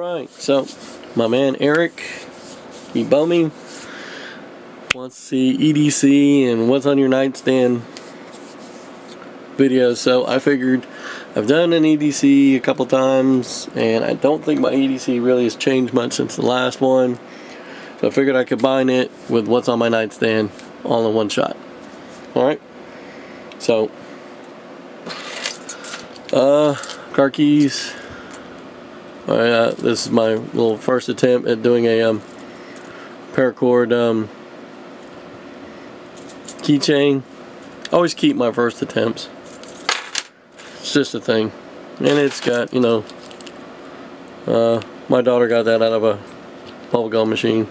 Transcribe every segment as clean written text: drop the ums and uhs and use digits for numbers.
Alright, so my man Eric, he bummed me, wants to see EDC and what's on your nightstand videos. So I figured I've done an EDC a couple times and I don't think my EDC really has changed much since the last one. So I figured I'd combine it with what's on my nightstand all in one shot. Alright, so car keys. This is my little first attempt at doing a paracord keychain. Always keep my first attempts. It's just a thing. And it's got, you know, my daughter got that out of a bubblegum machine.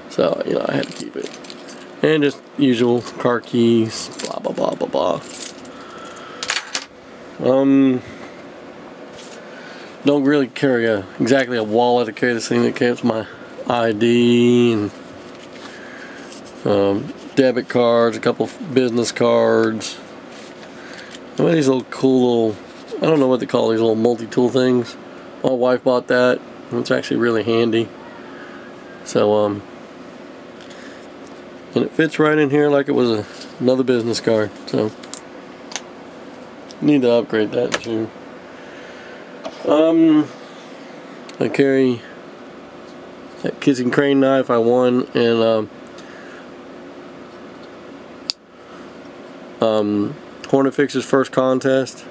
So, you know, I had to keep it. And just usual car keys, blah blah blah blah blah. Don't really carry exactly a wallet. I carry this thing that keeps my ID and debit cards, a couple business cards. Some of these little cool little, I don't know what they call these little multi-tool things. My wife bought that. It's actually really handy. So and it fits right in here like it was another business card. So need to upgrade that too. I carry that kissing crane knife I won in Hornet Fix's first contest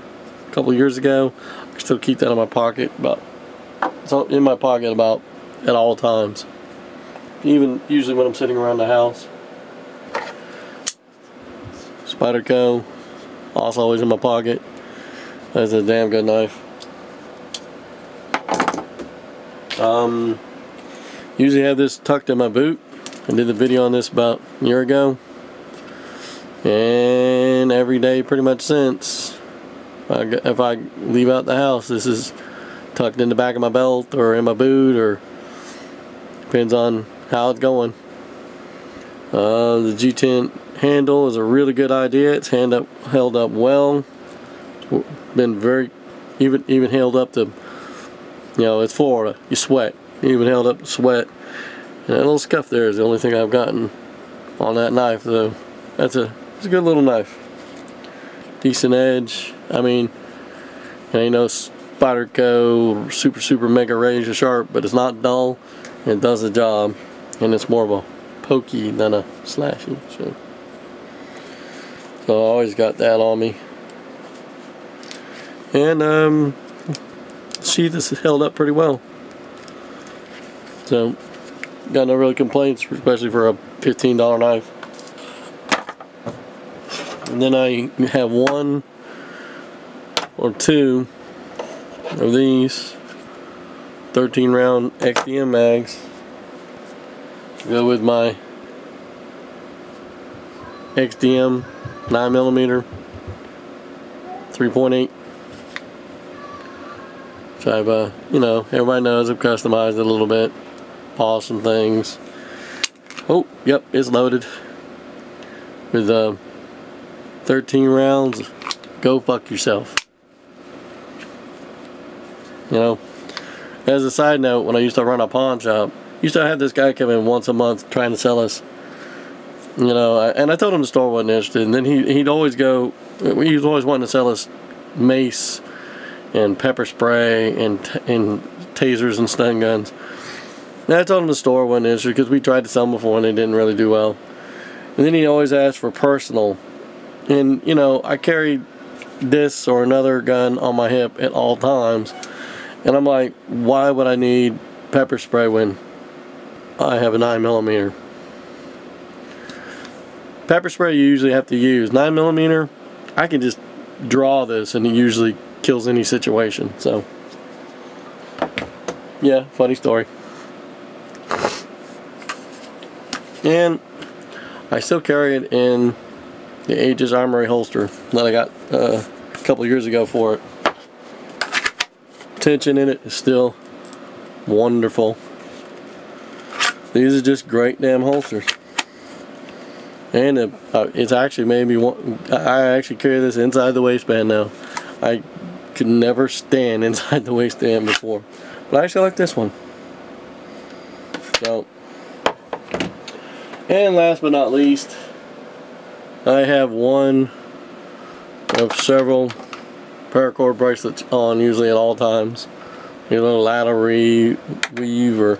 a couple years ago. I still keep that in my pocket, it's in my pocket about at all times, even usually when I'm sitting around the house. Spyderco, also always in my pocket. That's a damn good knife. Usually have this tucked in my boot. I did the video on this about a year ago, and every day pretty much since, if I leave out the house, this is tucked in the back of my belt or in my boot, or depends on how it's going. The G10 handle is a really good idea. It's held up well. Been very even held up to, you know, it's Florida, you sweat. Even held up to sweat. And that little scuff there is the only thing I've gotten on that knife, though. It's a good little knife. Decent edge. I mean, it ain't no Spyderco super mega razor sharp, but it's not dull. It does the job, and it's more of a pokey than a slashy. So I always got that on me. And sheath is held up pretty well. So, got no real complaints, especially for a $15 knife. And then I have one or two of these 13 round Xdm mags to go with my Xdm 9mm 3.8. So I've, you know, everybody knows I've customized it a little bit. Paused some things. Oh, yep, it's loaded with 13 rounds. Go fuck yourself. You know, as a side note, when I used to run a pawn shop, used to have this guy come in once a month trying to sell us, you know, and I told him the store wasn't interested, and then he'd always go, he was always wanting to sell us mace and pepper spray and tasers and stun guns. And I told him the store wasn't interested because we tried to sell them before and they didn't really do well. And then he always asked for personal. And, you know, I carried this or another gun on my hip at all times. And I'm like, why would I need pepper spray when I have a 9mm? Pepper spray you usually have to use. 9mm, I can just draw this and it usually kills any situation. So, yeah, funny story. And I still carry it in the Aegis Armory holster that I got a couple years ago for it. Tension in it is still wonderful. These are just great damn holsters. And it's actually made me want, I actually carry this inside the waistband now. I could never stand inside the waistband before. But I actually like this one. So, and last but not least, I have one of several paracord bracelets on, usually at all times. Your little ladder weave, or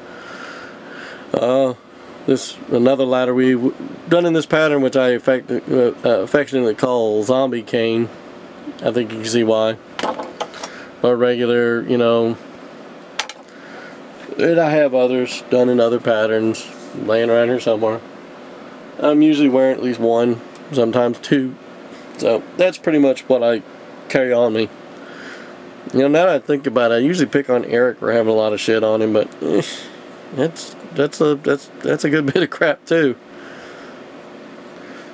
this another ladder weave done in this pattern, which I affectionately call zombie cane. I think you can see why. Or regular, you know. And I have others done in other patterns laying around here somewhere. I'm usually wearing at least one, sometimes two. So that's pretty much what I carry on me. You know, now that I think about it, I usually pick on Eric for having a lot of shit on him, but that's a good bit of crap too.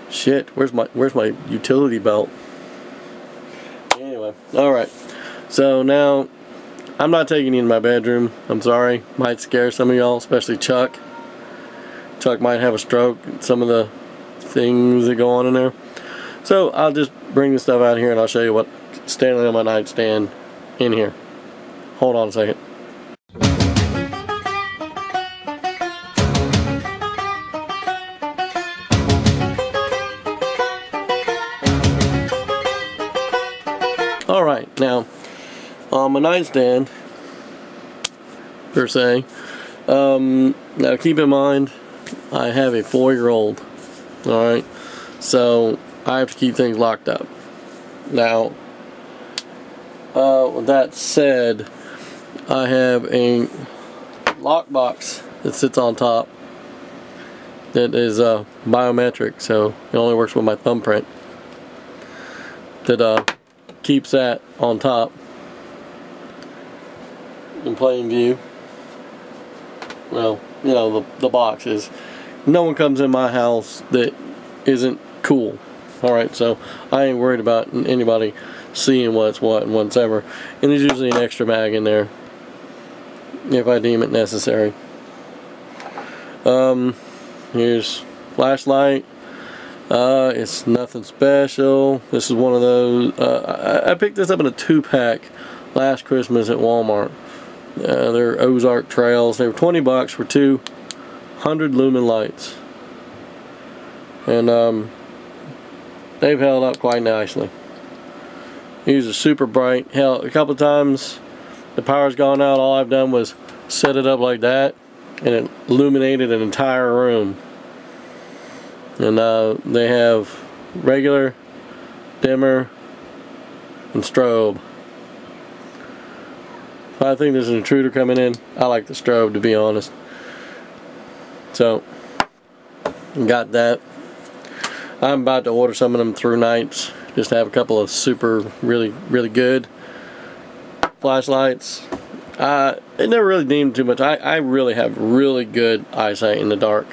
Shit, where's my utility belt? Anyway, all right. So now I'm not taking you in my bedroom. I'm sorry, might scare some of y'all, especially Chuck. Chuck might have a stroke. Some of the things that go on in there. So I'll just bring the stuff out here and I'll show you what's standing on my nightstand in here. Hold on a second. Alright, now on my nightstand per se, now keep in mind I have a 4-year-old. Alright, so I have to keep things locked up. Now with that said, I have a lockbox that sits on top that is biometric, so it only works with my thumbprint, that keeps that on top in plain view. Well, you know, the box is, no one comes in my house that isn't cool. Alright, so I ain't worried about anybody seeing what's what and whatever. And there's usually an extra mag in there if I deem it necessary. Here's flashlight. It's nothing special. This is one of those. I picked this up in a 2-pack last Christmas at Walmart. They're Ozark Trails. They were $20 for 200 lumen lights, and they've held up quite nicely. These are super bright. Hell, a couple of times the power's gone out, all I've done was set it up like that and it illuminated an entire room. And they have regular, dimmer, and strobe. If I think there's an intruder coming in, I like the strobe, to be honest. So, got that. I'm about to order some of them through nights, just to have a couple of super, really good flashlights. It never really deemed too much. I really have really good eyesight in the dark.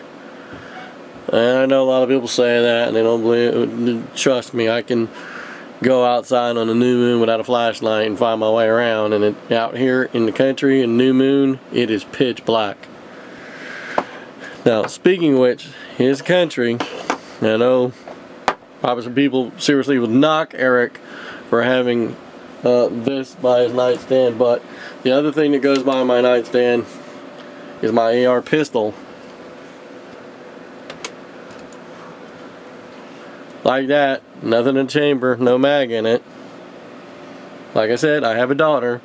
And I know a lot of people say that and they don't believe. Trust me, I can go outside on a new moon without a flashlight and find my way around. And out here in the country, in new moon, it is pitch black. Now, speaking of which, here's the country. I know probably some people seriously would knock Eric for having this by his nightstand, but the other thing that goes by my nightstand is my AR pistol. Like that, nothing in the chamber, no mag in it. Like I said, I have a daughter.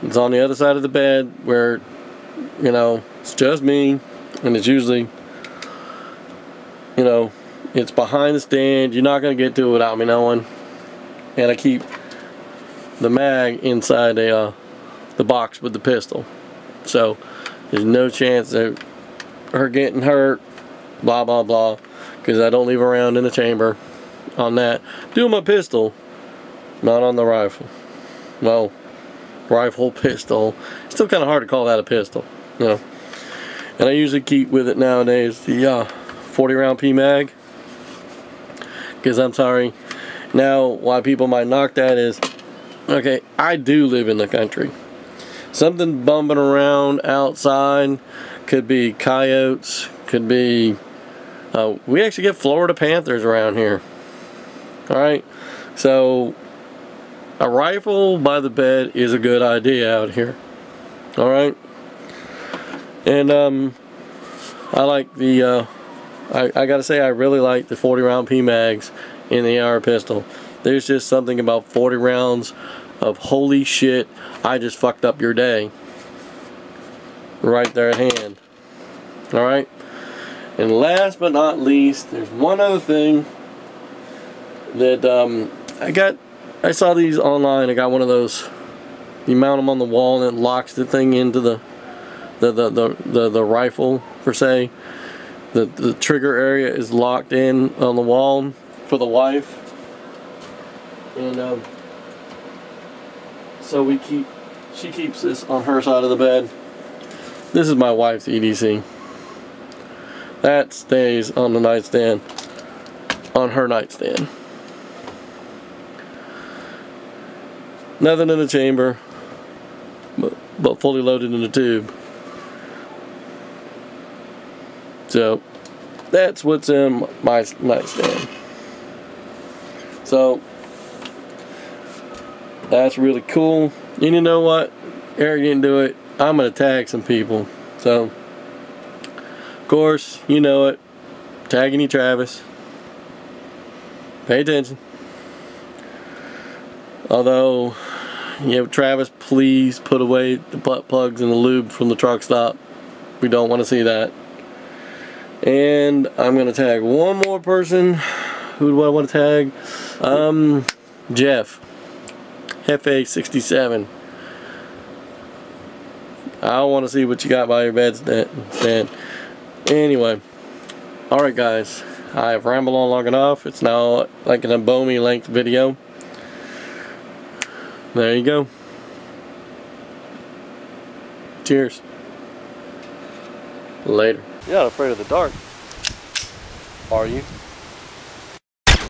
It's on the other side of the bed where, you know, it's just me, and it's usually, you know, it's behind the stand. You're not going to get to it without me knowing. And I keep the mag inside the box with the pistol. So there's no chance of her getting hurt, blah, blah, blah, because I don't leave around in the chamber on that. Do my pistol, not on the rifle. Well, rifle, pistol. Still kind of hard to call that a pistol, you know. And I usually keep with it nowadays the 40 round P mag. Because I'm sorry, now why people might knock that is, okay, I do live in the country. Something bumping around outside, could be coyotes, could be, we actually get Florida panthers around here. Alright, so a rifle by the bed is a good idea out here. Alright? And I like the I gotta say, I really like the 40 round P mags in the AR pistol. There's just something about 40 rounds of holy shit, I just fucked up your day right there at hand. Alright? And last but not least, there's one other thing that I saw these online. I got one of those. You mount them on the wall and it locks the thing into the rifle per se. The trigger area is locked in on the wall for the wife. And so she keeps this on her side of the bed. This is my wife's EDC. That stays on the nightstand, on her nightstand. Nothing in the chamber, but fully loaded in the tube. So that's what's in my nightstand. So that's really cool. And you know what? Eric didn't do it. I'm gonna tag some people. So of course, you know it. Tagging you, Travis. Pay attention. Although, Travis, please put away the butt plugs and the lube from the truck stop. We don't want to see that. And I'm going to tag one more person. Who do I want to tag? Jeff. FA67. I want to see what you got by your bed stand. Anyway. Alright guys. I've rambled on long enough. It's now like an Abomi length video. There you go. Cheers. Later. You're not afraid of the dark, are you?